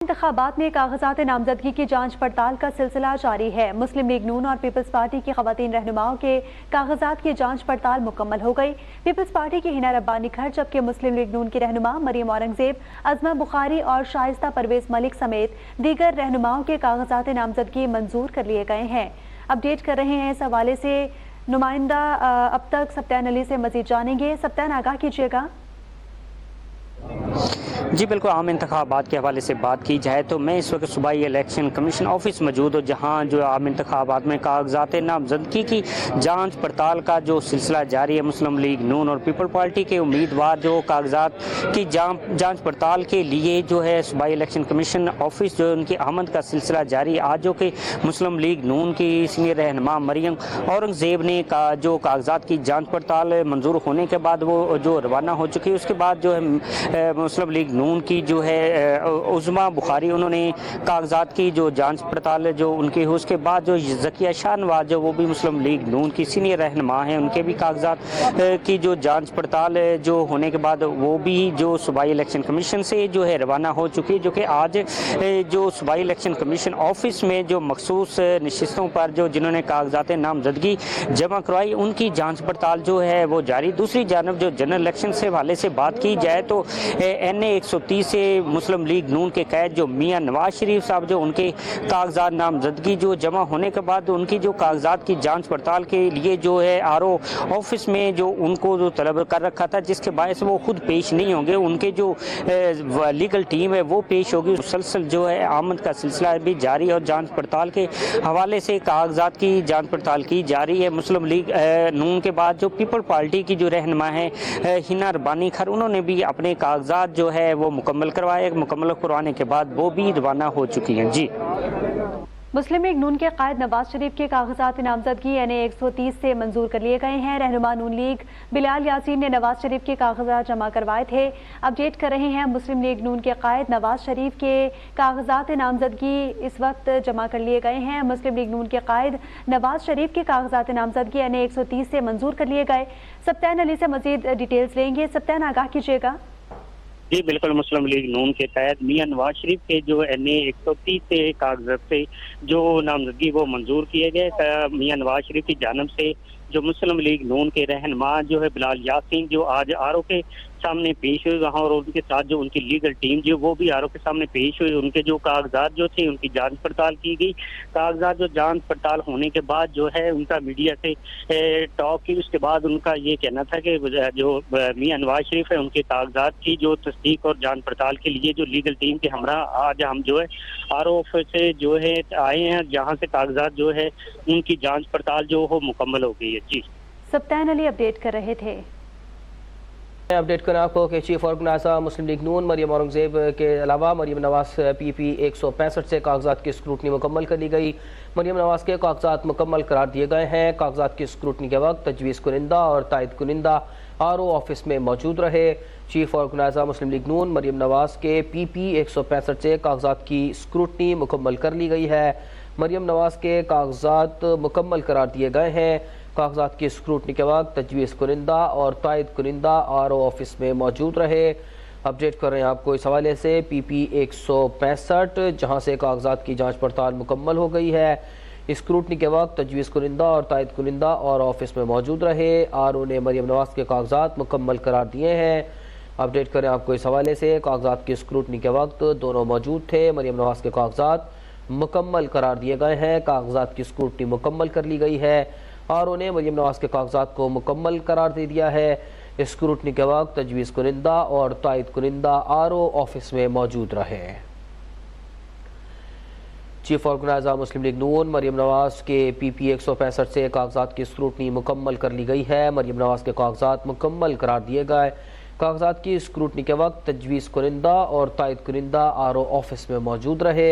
इंतखाबात में कागजात नामजदगी की जांच पड़ताल का सिलसिला जारी है। मुस्लिम लीग नून और पीपल्स पार्टी की खवातीन रहनुमाओं के कागजात की जांच पड़ताल मुकम्मल हो गई। पीपल्स पार्टी की हिना रब्बानी खर, जबकि मुस्लिम लीग नून की रहनुमा मरियम औरंगजेब, अजमा बुखारी और शाइस्ता परवेज मलिक समेत दीगर रहनुमाओं के कागजात नामजदगी मंजूर कर लिए गए हैं। अपडेट कर रहे हैं इस हवाले से नुमाइंदा अब तक सप्तान अली से मजीद जानेंगे। सप्तान, आगाह कीजिएगा। जी बिल्कुल, आम इंतखाबात के हवाले से बात की जाए तो मैं इस वक्त सूबाई इलेक्शन कमीशन ऑफिस मौजूद हूँ, जहाँ जो आम इंतखाबात में कागजात नामजदगी की जांच पड़ताल का जो सिलसिला जारी है। मुस्लिम लीग नून और पीपल पार्टी के उम्मीदवार जो कागजात की जांच पड़ताल के लिए जो है सूबाई इलेक्शन कमीशन ऑफिस जो उनकी आमद का सिलसिला जारी है। आज जो कि मुस्लिम लीग नून की सीनियर रहनुमा मरियम औरंगजेब ने जो कागजात की जाँच पड़ताल मंजूर होने के बाद वो जो रवाना हो चुकी है, उसके बाद जो है मुस्लिम लीग नून की जो है उज़मा बुखारी, उन्होंने कागजात की जो जांच पड़ताल जो उनकी है, उसके बाद जो ज़किया शाहनवाज जो वो भी मुस्लिम लीग नून की सीनियर रहनुमा हैं, उनके भी कागजात की जो जांच पड़ताल जो होने के बाद वो भी जो सूबाई इलेक्शन कमीशन से जो है रवाना हो चुकी है। जो कि आज जो सूबाई इलेक्शन कमीशन ऑफिस में जो मखसूस नशिस्तों पर जो जिन्होंने कागजात नामजदगी जमा करवाई, उनकी जाँच पड़ताल जो है वो जारी। दूसरी जानब जो जनरल इलेक्शन से हवाले से बात की जाए तो NA 130 से मुस्लिम लीग नून के कैद जो मियां नवाज शरीफ साहब, जो उनके कागजात नामजदगी जो जमा होने के बाद उनकी जो कागजात की जांच पड़ताल के लिए जो है RO ऑफिस में जो उनको जो तलब कर रखा था, जिसके बायस वो खुद पेश नहीं होंगे, उनके जो लीगल टीम है वो पेश होगी। मुसलसल जो है आमद का सिलसिला भी जारी और जाँच पड़ताल के हवाले से कागजात की जाँच पड़ताल की जा रही है। मुस्लिम लीग नून के बाद जो पीपल पार्टी की जो रहनुमा है हिना रब्बानी खर, उन्होंने भी अपने कागजात जो है वो मुकम्मल करवाने के बाद वो भी रवाना हो चुकी हैं। जी, मुस्लिम लीग नून के कायद नवाज शरीफ के कागजात नामजदगी NA 130 से मंजूर कर लिए गए हैं। रहनुमा नून लीग बिलाल यासीन ने नवाज शरीफ के कागजात जमा करवाए थे। अपडेट कर रहे हैं मुस्लिम लीग नून के कायद नवाज शरीफ के कागजात नामजदगी इस वक्त जमा कर लिए गए हैं। मुस्लिम लीग नून के कायद नवाज शरीफ के कागजात नामजदगी NA 130 से मंजूर कर लिए गए। सप्तान अली से मजीद डिटेल्स लेंगे। सप्तान, आगाह कीजिएगा। जी बिल्कुल, मुस्लिम लीग नून के तहत मियां नवाज शरीफ के जो NA 130 से कागजात से जो नामजदगी वो मंजूर किए गए। मियां नवाज शरीफ की जानिब से जो मुस्लिम लीग नून के रहनुमा जो है बिलाल यासीन, जो आज RO के सामने पेश हुए वहाँ, और उनके साथ जो उनकी लीगल टीम जो वो भी RO के सामने पेश हुई। उनके जो कागजात जो थे उनकी जांच पड़ताल की गई। कागजात जो जांच पड़ताल होने के बाद जो है उनका मीडिया से टॉक की, उसके बाद उनका ये कहना था कि जो मियां नवाज शरीफ है उनके कागजात की जो तस्दीक और जांच पड़ताल के लिए जो लीगल टीम के हमरा आज हम जो है RO ऑफिस से जो है आए हैं, जहाँ से कागजात जो है उनकी जाँच पड़ताल जो हो मुकम्मल हो गई है। जी, सप्तान अली अपडेट कर रहे थे। अपडेट करें आपको कि चीफ ऑर्गेनाइजर मुस्लिम लीग नून मरियम औरंगजेब के अलावा मरियम नवाज PP 165 से कागजात की स्क्रूटनी मुकम्मल कर ली गई। मरियम नवाज के कागजात मुकम्मल करार दिए गए हैं। कागजात की स्क्रूटनी के वक्त तजवीज़ कुनिंदा और तायद कुनिंदा RO ऑफिस में मौजूद रहे। चीफ ऑर्गेनाइजर मुस्लिम लीग नून मरियम नवाज के PP 165 से कागजात की स्क्रूटनी मुकम्मल कर ली गई है। मरियम नवाज के कागजात मुकम्मल करार दिए गए हैं। कागजात की स्क्रूटनी के वक्त तजवीज़ कुनिंदा और तायद कुनिंदा RO ऑफिस में मौजूद रहे। अपडेट कर रहे हैं आपको इस हवाले से PP 165, जहां से कागजात की जांच पड़ताल मुकम्मल हो गई है। स्क्रूटनी के वक्त तजवीज़ कुनिंदा और तायद कुनिंदा और ऑफिस में मौजूद रहे। RO ने मरियम नवाज के कागजात मुकम्मल करार दिए हैं। अपडेट करें आपको इस हवाले से कागजात की स्क्रूटनी के वक्त दोनों मौजूद थे। मरियम नवाज के कागजात मुकम्मल करार दिए गए हैं। कागजात की स्क्रूटनी मुकम्मल कर ली गई है। RO ने मरियम नवाज के कागजात को मुकम्मल करार दे दिया है। स्क्रूटनी के वक्त तजवीज़ कुनिंदा और तायद कुनिंदा RO ऑफिस में मौजूद रहे। चीफ ऑर्गेनाइजर मुस्लिम लीग नून मरियम नवाज के PP 165 से कागजात की स्क्रूटनी मुकम्मल कर ली गई है। मरियम नवाज के कागजात मुकम्मल करार दिए गए। कागजात की स्क्रूटनी के वक्त तजवीज़ कुनिंदा और तायद कुनिंदा RO ऑफिस में मौजूद रहे।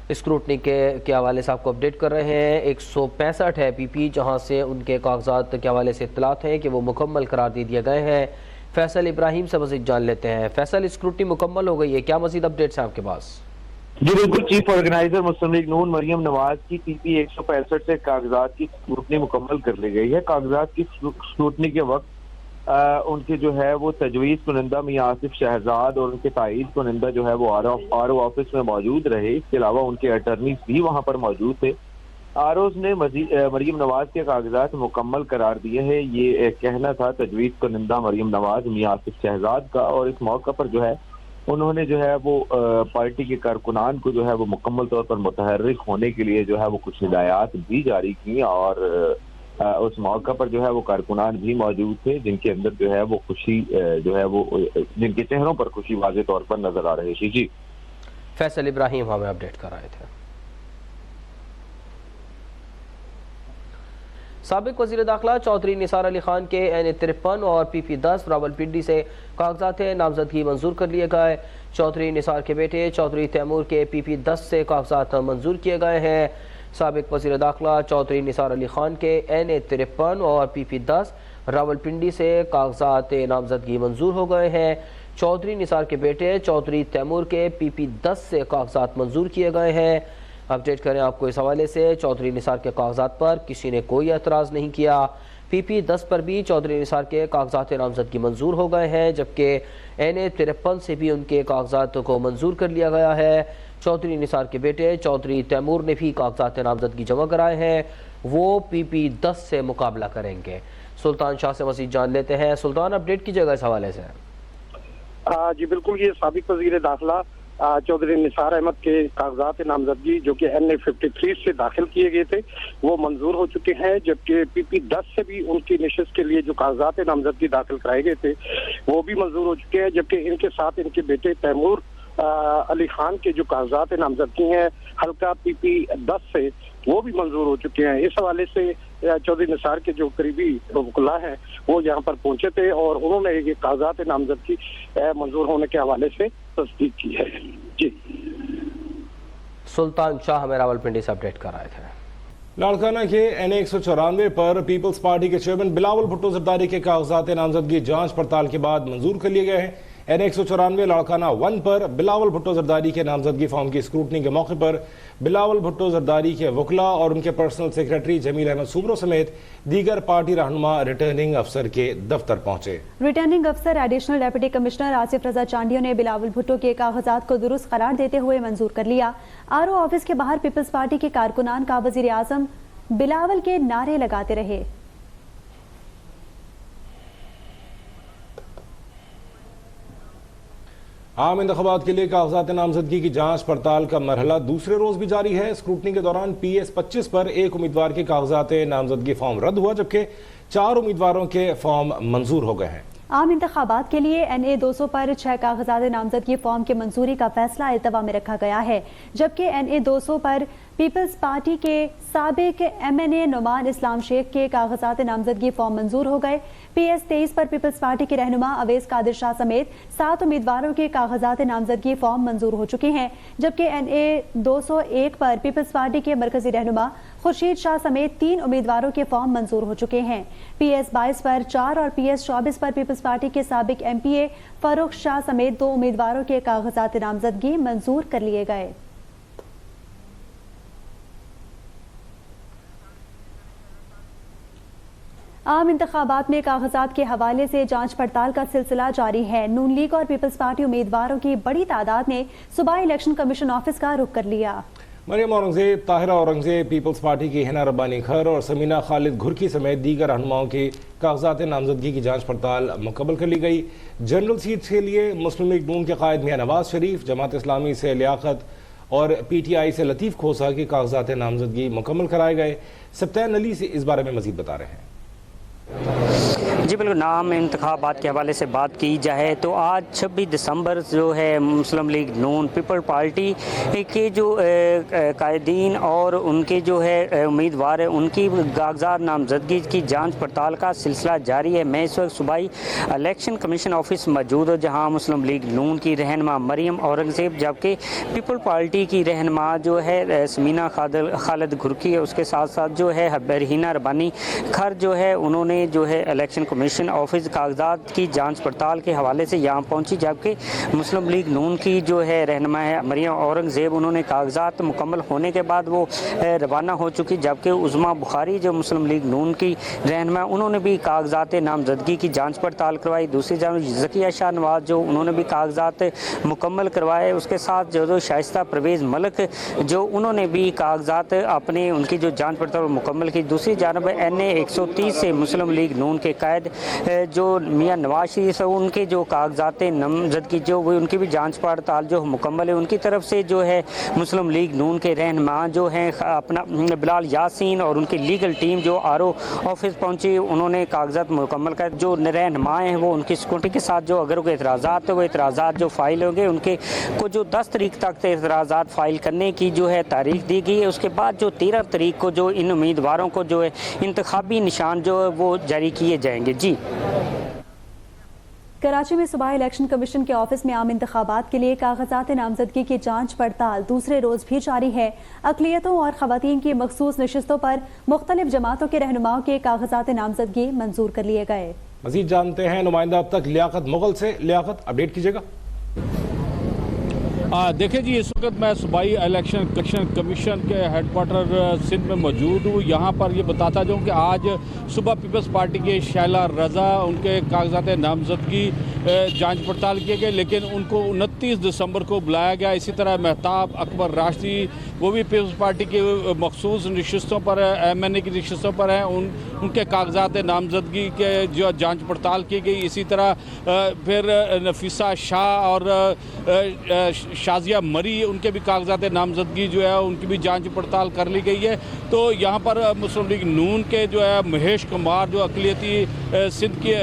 स्क्रूटनी के हवाले से आपको अपडेट कर रहे हैं। 165 है PP, जहां से उनके कागजात के हवाले से इत्तलात हैं कि वो मुकम्मल करार दे दिए गए हैं। फैसल इब्राहिम से मज़ीद जान लेते हैं। फैसल, स्क्रूटनी मुकम्मल हो गई है, क्या मज़ीद अपडेट्स हैं आपके पास? जी बिल्कुल, चीफ ऑर्गेनाइजर मुस्लिम लीग नून मरियम नवाज की PP 165 से कागजात की स्क्रूटनी मुकम्मल कर ली गई है। कागजात की स्क्रूटनी के वक्त उनके जो है वो तजवीज़ कुनिंदा मियां आसिफ शहजाद और उनके तायीद कुनिंदा जो है वो आरओ ऑफिस में मौजूद रहे। इसके अलावा उनके अटर्नीज भी वहाँ पर मौजूद थे। आरओज ने मरीम नवाज के कागजात मुकम्मल करार दिए हैं। ये कहना था तजवीज़ कुनिंदा मरीम नवाज मियां आसिफ शहजाद का, और इस मौका पर जो है उन्होंने जो है वो पार्टी के कारकुनान को जो है वो मुकम्मल तौर पर मुतहर्रिक होने के लिए जो है वो कुछ हिदायत भी जारी की, और उस मौका पर जो है वो कारकुनान भी मौजूद थे जिनके अंदर जो है वो खुशी जो है वो जिनके चेहरों पर खुशी वाज़े तौर पर नजर आ रही थी। जी फैसल इब्राहिम हमें अपडेट कराए थे। साबिक वज़ीर दाखिला चौधरी निसार अली खान के NA-53 और PP-10 रावलपिंडी से कागजात नामजदगी मंजूर कर लिए गए। चौधरी निसार के बेटे चौधरी तैमूर के PP-10 से कागजात मंजूर किए गए हैं। साबिक वज़ीर दाखिला चौधरी निसार अली खान के NA-53 और PP-10 रावलपिंडी से कागजात नामजदगी मंजूर हो गए हैं। चौधरी निसार के बेटे चौधरी तैमूर के PP-10 से कागजात मंजूर किए गए हैं। अपडेट करें आपको इस हवाले से, चौधरी निसार के कागजात पर किसी ने कोई एतराज़ नहीं किया। PP-10 पर भी चौधरी निसार के कागजात नामजदगी मंजूर हो गए हैं, जबकि NA-53 से भी उनके कागजात को मंजूर कर लिया गया है। चौधरी निसार के बेटे चौधरी तैमूर ने भी कागजात नामजदगी जमा कराए हैं। वो PP-10 से मुकाबला करेंगे। सुल्तान शाह से मज़ीद जान लेते हैं। सुल्तान, अपडेट कीजिएगा इस हवाले से। जी बिल्कुल, ये साबिक वज़ीर दाखिला चौधरी निसार अहमद के कागजात नामजदगी जो कि NA-53 से दाखिल किए गए थे वो मंजूर हो चुके हैं, जबकि PP-10 से भी उनकी नशिस्त के लिए जो कागजात नामजदगी दाखिल कराए गए थे वो भी मंजूर हो चुके हैं। जबकि इनके साथ इनके बेटे तैमूर अली खान के जो कागजात नामजदगी हैं हल्का PP-10 से वो भी मंजूर हो चुके हैं। इस हवाले से चौधरी निसार के जो करीबी वकला हैं वो यहाँ पर पहुंचे थे और उन्होंने ये कागजात नामजदगी मंजूर होने के हवाले से तस्दीक की है। जी सुल्तान शाह हमें रावलपिंडी से अपडेट कराए थे। लाड़काना के NA-194 पर पीपल्स पार्टी के चेयरमैन बिलावल भुट्टो जरदारी के कागजात नामजदगी जांच पड़ताल के बाद मंजूर कर लिए गए हैं। NA-194 लाड़काना 1 पर बिलावल भुट्टो जरदारी के नामजदगी फॉर्म की स्क्रूटनी के मौके पर बिलावल भुट्टो जरदारी के वकला और उनके पर्सनल सेक्रेटरी जमील अहमद सुब्रो समेत दीगर पार्टी रहनुमा रिटर्निंग अफसर के दफ्तर पहुंचे। रिटर्निंग अफसर एडिशनल डेप्यूटी कमिश्नर आसिफ रजा चांडियो ने बिलावल भुट्टो के कागजात को दुरुस्त करार देते हुए मंजूर कर लिया। आरओ ऑफिस के बाहर पीपल्स पार्टी के कारकुनान का वजीर आजम बिलावल के नारे लगाते रहे। आम इंतखाबात के लिए कागजात नामजदगी की जांच पड़ताल का मरहला दूसरे रोज भी जारी है। स्क्रूटनी के दौरान PS-25 पर एक उम्मीदवार के कागजात नामजदगी फॉर्म रद्द हुआ, जबकि 4 उम्मीदवारों के फॉर्म मंजूर हो गए हैं। आम इंतखाबात के लिए NA-200 पर 6 कागजात नामजदगी फॉर्म की मंजूरी का फैसला इल्तवा में रखा गया है, जबकि NA-200 पर पीपल्स पार्टी के साबिक MNA नुमान इस्लाम शेख के कागजात नामजदगी फॉर्म मंजूर हो गए। PS-23 पर पीपल्स पार्टी के रहनुमा अवैस कादिर शाह समेत 7 उम्मीदवारों के कागजात नामजदगी फॉर्म मंजूर हो चुके हैं, जबकि NA-201 पर पीपल्स पार्टी के मरकजी रहनुमा खुर्शीद शाह समेत 3 उम्मीदवारों के फॉर्म मंजूर हो चुके हैं। PS-22 पर 4 और PS-24 पर पीपल्स पार्टी के साबिक MPA फारूक शाह समेत 2 उम्मीदवारों के कागजात नामजदगी मंजूर कर लिए गए। आम इंतखाबात में कागजात के हवाले से जांच पड़ताल का सिलसिला जारी है। नून लीग और पीपल्स पार्टी उम्मीदवारों की बड़ी तादाद ने सुबह इलेक्शन कमीशन ऑफिस का रुख कर लिया। मरियम औरंगजेब, ताहिरा औरंगजेब, पीपल्स पार्टी की हिना रब्बानी खर और समीना खालिद घुरकी समेत दीगर रहनुमाओं की कागजात नामजदगी की जांच पड़ताल मुकम्मल कर ली गई। जनरल सीट के लिए मुस्लिम लीग नून के कायद मियां नवाज शरीफ, जमात इस्लामी से लियाकत और PTI से लतीफ़ खोसा की कागजात नामजदगी मुकम्मल कराए गए। सब्तैन अली से इस बारे में मजीद बता रहे हैं। जी बिल्कुल, नाम इंतखाबात के हवाले से बात की जाए तो आज 26 दिसंबर जो है मुस्लिम लीग नून पीपल पार्टी के जो कायदीन और उनके जो है उम्मीदवार हैं उनकी कागजात नामजदगी की जांच पड़ताल का सिलसिला जारी है। मैं इस वक्त सुबाई इलेक्शन कमीशन ऑफिस मौजूद हूँ, जहाँ मुस्लिम लीग नून की रहनुमा मरियम औरंगजेब, जबकि पीपल पार्टी की रहनुमा जो है समीना खालिद घुरकी है, उसके साथ साथ जो है हिना रब्बानी खर जो है उन्होंने जो है इलेक्शन कमीशन ऑफिस कागजात की जांच पड़ताल के हवाले से यहाँ पहुँची, जबकि मुस्लिम लीग नून की जो है रहनुमा है मरियम औरंगज़ेब, उन्होंने कागजात मुकम्मल होने के बाद वो रवाना हो चुकी, जबकि उज़मा बुखारी जो मुस्लिम लीग नून की रहनुमा उन्होंने भी कागजात नामजदगी की जांच पड़ताल करवाई। दूसरी जानब ज़किया शाह नवाज जो उन्होंने भी कागजात मुकम्मल करवाए। उसके साथ जो शाइस्ता परवेज़ मलिक जो उन्होंने भी कागजात अपने उनकी जो जांच पड़ताल मुकम्मल की। दूसरी जानब NA 130 से मुस्लिम लीग नून के कायद जो मियाँ नवाज शरीफ है उनके जो कागजात नामजदगी जो वो उनकी भी जांच पड़ताल जो मुकम्मल है। उनकी तरफ से जो है मुस्लिम लीग नून के रहनुमा जो हैं अपना बिलाल यासीन और उनकी लीगल टीम जो RO ऑफिस पहुंची, उन्होंने कागजात मुकम्मल कर जो रहनुमाएँ हैं वो उनकी सिक्योरिटी के साथ जो अगर कोई एतराज़ात है वो एतराज़ात जो फाइल होंगे उनके को जो 10 तारीख तक एतराज़ात फाइल करने की जो है तारीख दी गई है। उसके बाद जो 13 तारीख को जो इन उम्मीदवारों को जो है इंतखाबी निशान जो है वो जारी किए जाएंगे। जी, कराची में सुबह इलेक्शन कमीशन के ऑफिस में आम इंतखाबात के लिए कागजात नामजदगी की जांच पड़ताल दूसरे रोज भी जारी है। अक़लियतों और ख़वातीन की मखसूस नशिस्तों पर मुख्तलिफ जमातों के रहनुमाओं के कागजात नामजदगी मंजूर कर लिए गए। मजीद जानते हैं नुमाइंदा अब तक लियाकत मुगल से। लियाकत, अपडेट कीजिएगा। देखिए जी, इस वक्त मैं सूबाई इलेक्शन कमीशन के हेडक्वार्टर सिंध में मौजूद हूँ। यहाँ पर ये बताता जाऊँ कि आज सुबह पीपल्स पार्टी के शैला रज़ा उनके कागजात नामजदगी जांच पड़ताल किए गए, लेकिन उनको 29 दिसंबर को बुलाया गया। इसी तरह महताब अकबर राशदी वो भी पीपल्स पार्टी की मखसूस नशिस्तों पर MNA की नशिस्तों पर हैं, उनके कागजात नामजदगी के जो जाँच पड़ताल की गई। इसी तरह फिर नफीसा शाह और शाजिया मरी उनके भी कागजात नामजदगी जो है उनकी भी जांच पड़ताल कर ली गई है। तो यहाँ पर मुस्लिम लीग नून के जो है महेश कुमार जो अक़लियती सिंध की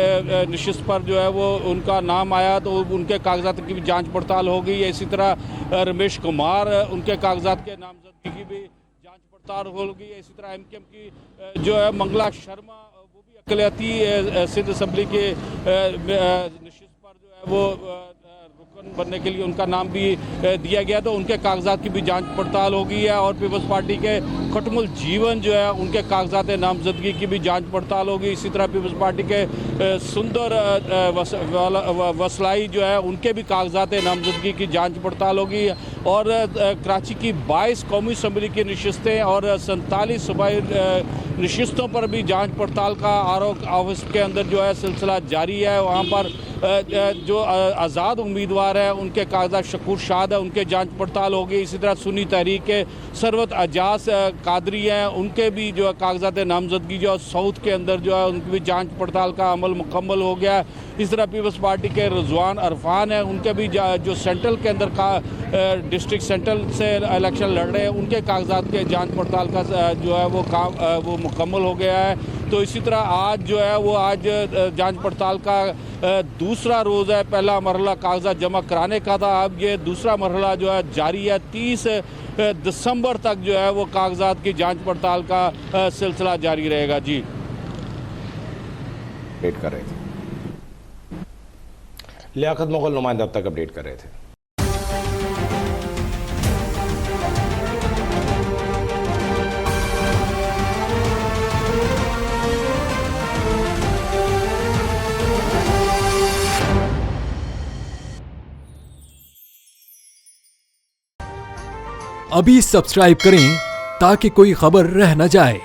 नशिस्त पर जो है वो उनका नाम आया, तो उनके कागजात की भी जांच पड़ताल हो गई है। इसी तरह रमेश कुमार उनके कागजात के नामजदगी की भी जांच पड़ताल हो गई है। इसी तरह MKM की जो है मंगला शर्मा वो भी अक़लियती सिंध असम्बली के नशिस्त पर जो है वो बनने के लिए उनका नाम भी दिया गया, तो उनके कागजात की भी जांच पड़ताल हो गई है। और पीपल्स पार्टी के खटमुल जीवन जो है उनके कागजात नामजदगी की भी जांच पड़ताल होगी। इसी तरह पीपल्स पार्टी के सुंदर वसलाई जो है उनके भी कागजात नामजदगी की जांच पड़ताल होगी। और कराची की 22 कौमी असम्बली की नशिस्तें और 47 सूबाई नशिस्तों पर भी जांच पड़ताल का RO ऑफिस के अंदर जो है सिलसिला जारी है। वहाँ पर जो आज़ाद उम्मीदवार है उनके कागजात शकूर शाद है उनके जांच पड़ताल होगी। इसी तरह सुन्नी तहरीक के सरवत अजाज कादरी हैं उनके भी जो है कागजात नामजदगी जो साउथ के अंदर जो है उनकी भी जांच पड़ताल का अमल मुकम्मल हो गया है। इस तरह पीपल्स पार्टी के रिजवान अरफान हैं उनके भी जो सेंट्रल के अंदर का डिस्ट्रिक्ट सेंट्रल से इलेक्शन लड़ रहे हैं उनके कागजात के जांच पड़ताल का जो है वो काम वो मुकम्मल हो गया है। तो इसी तरह आज जो है वो आज जांच पड़ताल का दूसरा रोज़ है। पहला मरहला कागजात जमा कराने का था, अब ये दूसरा मरहला जो है जारी है। 30 दिसंबर तक जो है वो कागजात की जांच पड़ताल का सिलसिला जारी रहेगा। जी, अपडेट कर रहे थे लियाकत मुगल, नुमाइंदा अब तक अपडेट कर रहे थे। अभी सब्सक्राइब करें ताकि कोई खबर रह न जाए।